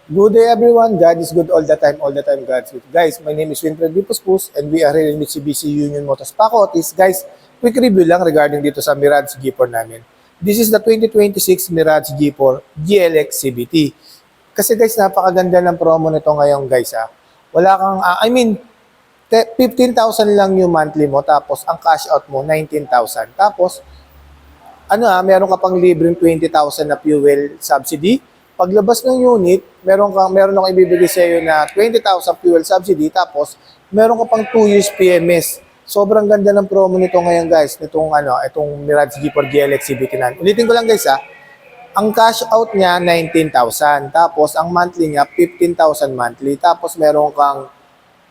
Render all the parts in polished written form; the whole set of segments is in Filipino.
Good day everyone, God is good all the time God's good. Guys, my name is Winfred Dipuspus and we are here in Mitsubishi Union Motors Pacotis. Guys, quick review lang regarding dito sa Mirage G4 namin. This is the 2026 Mirage G4 GLX CVT. Kasi guys, napakaganda ng promo nito ngayon guys ha. Wala kang, 15,000 lang yung monthly mo tapos ang cash out mo 19,000. Tapos meron ka pang libreng 20,000 na fuel subsidy. Paglabas ng unit, meron akong ibibigay sa iyo na 20,000 fuel subsidy tapos meron ka pang 2 years PMS. Sobrang ganda ng promo nito ngayon guys, itong Mirage G4 GLX CVT na. Ulitin ko lang guys ha. Ang cash out niya 19,000, tapos ang monthly niya 15,000 monthly, tapos meron kang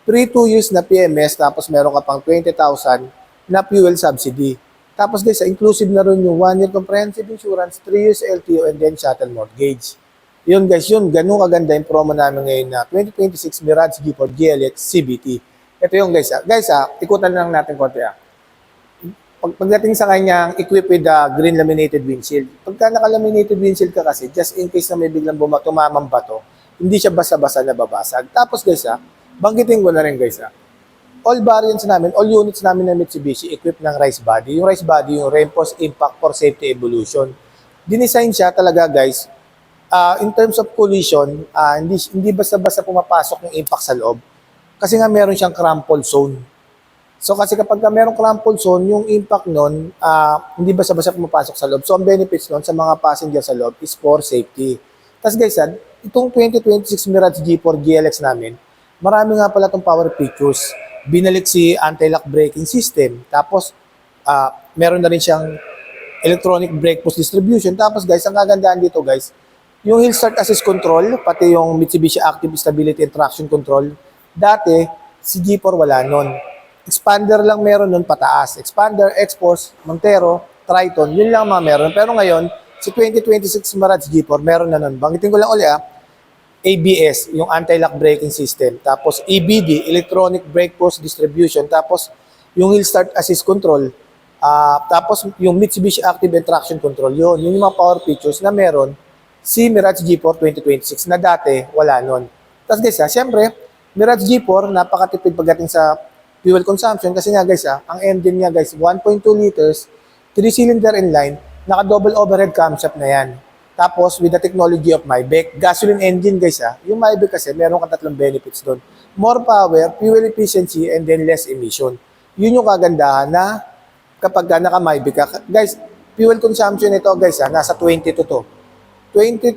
2 years na PMS, tapos meron ka pang 20,000 na fuel subsidy. Tapos guys, inclusive na rin yung 1 year comprehensive insurance, 3 years LTO, and then chattel mortgage. Yun guys, ganun kaganda yung promo namin ngayon na 2026 Mirage G4 GLX CVT. Ito yung guys Guys ikutan lang natin konti Pagdating sa kanyang equipped with the green laminated windshield. Pagka naka-laminated windshield ka kasi, just in case na may biglang tumamang bato, hindi siya basa-basa na babasag. Tapos guys banggitin ko na rin guys all variants namin, all units namin ng Mitsubishi equipped ng rice body. Yung rice body, yung reinforced impact for safety evolution. Dinesign siya talaga guys, in terms of collision, hindi basta-basta pumapasok yung impact sa loob. Kasi nga meron siyang crumple zone. So kasi kapag merong crumple zone, yung impact nun, hindi basta-basta pumapasok sa loob. So ang benefits nun sa mga passenger sa loob is for safety. Tapos guys, itong 2026 Mirage G4 GLX namin, marami nga pala itong power features. Binalik si anti-lock braking system. Tapos, meron na rin siyang electronic brake post distribution. Tapos guys, ang kagandaan dito guys, yung hill start assist control, pati yung Mitsubishi Active Stability and Traction Control, dati, si G4 wala nun. Expander lang meron nun pataas. Expander, X-Force, Montero, Triton, yun lang mga meron. Pero ngayon, si 2026 Mirage G4, meron na nun. Banggitin ko lang ulit ABS, yung anti-lock braking system. Tapos EBD, Electronic Brake Post Distribution. Tapos yung Hill Start Assist Control. Tapos yung Mitsubishi Active and Traction Control. Yun yung mga power features na meron si Mirage G4 2026 na dati wala nun. Tapos guys siyempre, Mirage G4 napakatipid pagdating sa fuel consumption kasi nga guys ang engine niya guys 1.2 liters, 3-cylinder inline, naka-double overhead camshaft na yan. Tapos, with the technology of Maybach, gasoline engine guys yung Maybach kasi meron kang tatlong benefits doon. More power, fuel efficiency, and then less emission. Yun yung kagandahan na kapag naka-Maybach ka. Guys, fuel consumption nito guys nasa 22 to. 22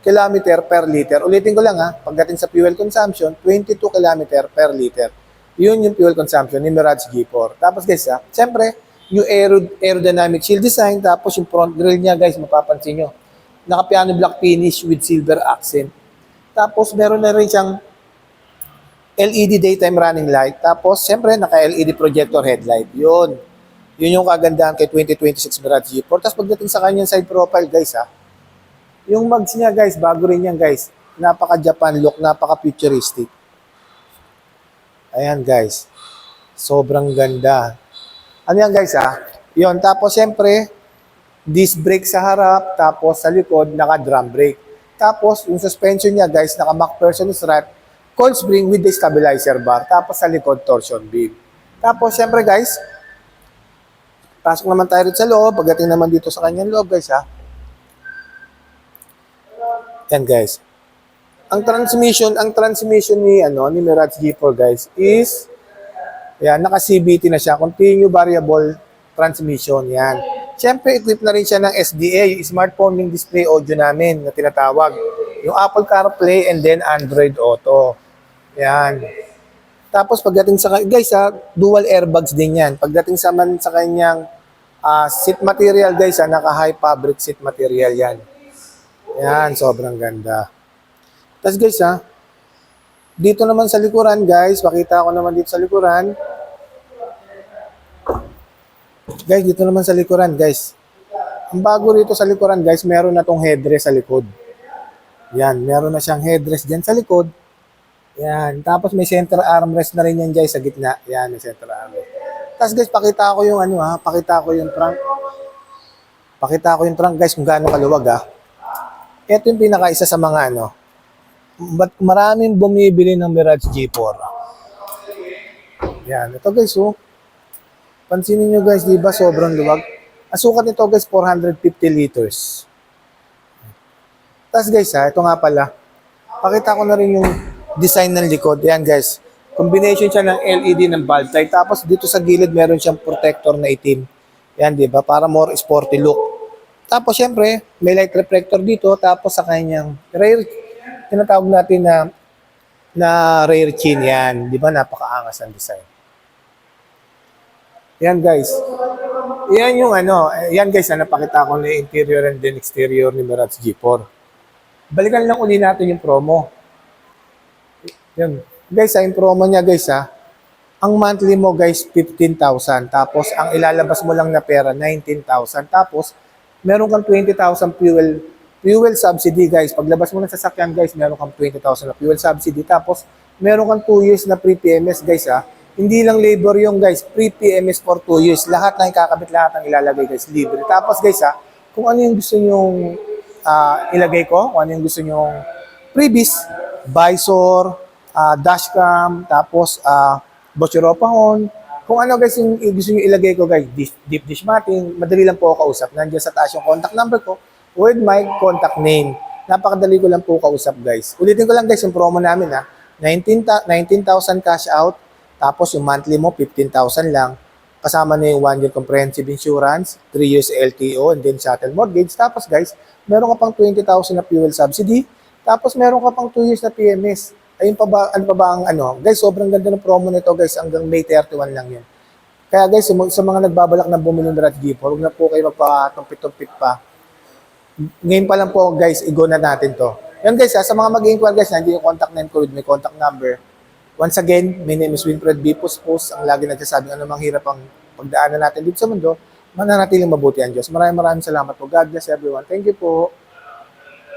km per liter. Ulitin ko lang pagdating sa fuel consumption, 22 km per liter. Yun yung fuel consumption ni Mirage G4. Tapos guys siyempre, yung aerodynamic shield design, tapos yung front grille niya guys, mapapansin nyo. Naka-piano black finish with silver accent. Tapos, meron na rin siyang LED daytime running light. Tapos, siyempre, naka-LED projector headlight. Yun. Yun yung kagandahan kay 2026 Mirage G4. Tapos, pagdating sa kanyang side profile, guys, yung mags niya, guys, bago rin yan, guys. Napaka-Japan look, napaka-futuristic. Ayan, guys. Sobrang ganda. Ano yan, guys, Yun. Tapos, siyempre, disc brake sa harap, tapos sa likod, naka-drum brake. Tapos, yung suspension niya, guys, naka-MacPherson strut, coil spring with the stabilizer bar. Tapos sa likod, torsion beam. Tapos, syempre, guys, pasok naman tayo rito sa loob. Pagdating naman dito sa kanyang loob, guys, Yan, guys. Ang transmission ni Mirage G4, guys, is, naka-CVT na siya. Continue variable transmission, yan. Siyempre, equipped na rin siya ng SDA, yung smartphone yung display audio namin na tinatawag. Yung Apple CarPlay and then Android Auto. Yan. Tapos pagdating sa, guys dual airbags din yan. Pagdating sa kanyang seat material guys naka-high fabric seat material yan. Yan, sobrang ganda. Tapos guys dito naman sa likuran guys, pakita ko naman dito sa likuran. Guys, dito naman sa likuran, guys. Ang bago rito sa likuran, guys, meron na tong headrest sa likod. Yan, meron na siyang headrest dyan sa likod. Yan, tapos may center armrest na rin yan, guys, sa gitna. Yan, may center armrest. Tapos, guys, pakita ko yung pakita ko yung trunk. Pakita ko yung trunk, guys, kung gaano kaluwag, Ito yung pinaka-isa sa mga, maraming bumibili ng Mirage G4. Yan. Ito guys, oh. Pansinin nyo guys, di ba sobrang luwag? Ang sukat nito guys, 450 liters. Tapos guys, ito nga pala. Pakita ko na rin yung design ng likod. Yan guys. Combination siya ng LED ng bulb light. Tapos dito sa gilid, meron siyang protector na itim. Yan, di ba? Para more sporty look. Tapos syempre, may light reflector dito. Tapos sa kanyang rear, tinatawag natin na rear chin yan. Di ba? Napakaangas ang design. Yan guys. Yan yung yan guys, napakita ko na interior and then exterior ni Mirage G4. Balikan lang uli natin yung promo. Yan. Guys, yung promo niya guys ang monthly mo guys 15,000. Tapos ang ilalabas mo lang na pera 19,000. Tapos meron kang 20,000 fuel subsidy guys. Paglabas mo ng sasakyan guys, meron kang 20,000 na fuel subsidy. Tapos meron kang 2 years na pre-PMS guys Hindi lang labor yung guys, pre-PMS for 2 years. Lahat na ikakabit, lahat ang ilalagay guys, libre. Tapos guys kung ano yung gusto nyong ilagay ko, kung ano yung gusto nyong freebies, visor, dashcam, tapos bochiropahon, kung ano guys yung gusto nyo ilagay ko guys, deep dish matting, madali lang po ako kausap. Nandiyan sa taas yung contact number ko with my contact name. Napakadali ko lang po kausap guys. Ulitin ko lang guys yung promo namin 19,000 cash out, tapos yung monthly mo 15,000 lang. Kasama na yung 1 year comprehensive insurance, 3 years LTO, and then shuttle mortgage. Tapos guys, meron ka pang 20,000 na fuel subsidy. Tapos meron ka pang 2 years na PMS. Ayun pa ba, ano pa ba ang Guys, sobrang ganda ng promo nito guys, hanggang May 31 lang yun. Kaya guys, sa mga nagbabalak na bumili ng Mirage G4, huwag na po kayo magpatumpit-tumpit pa. Ngayon pa lang po guys, i-go na natin to. Yan guys sa mga mag-inquire guys, nandiyan yung contact name ko with my contact number. Once again, my name is Winfred B. Puspos. Ang lagi nagsasabing anumang hirap ang pagdaanan natin dito sa mundo, mananatiling mabuti ang Diyos. Maraming salamat po. God bless everyone. Thank you po.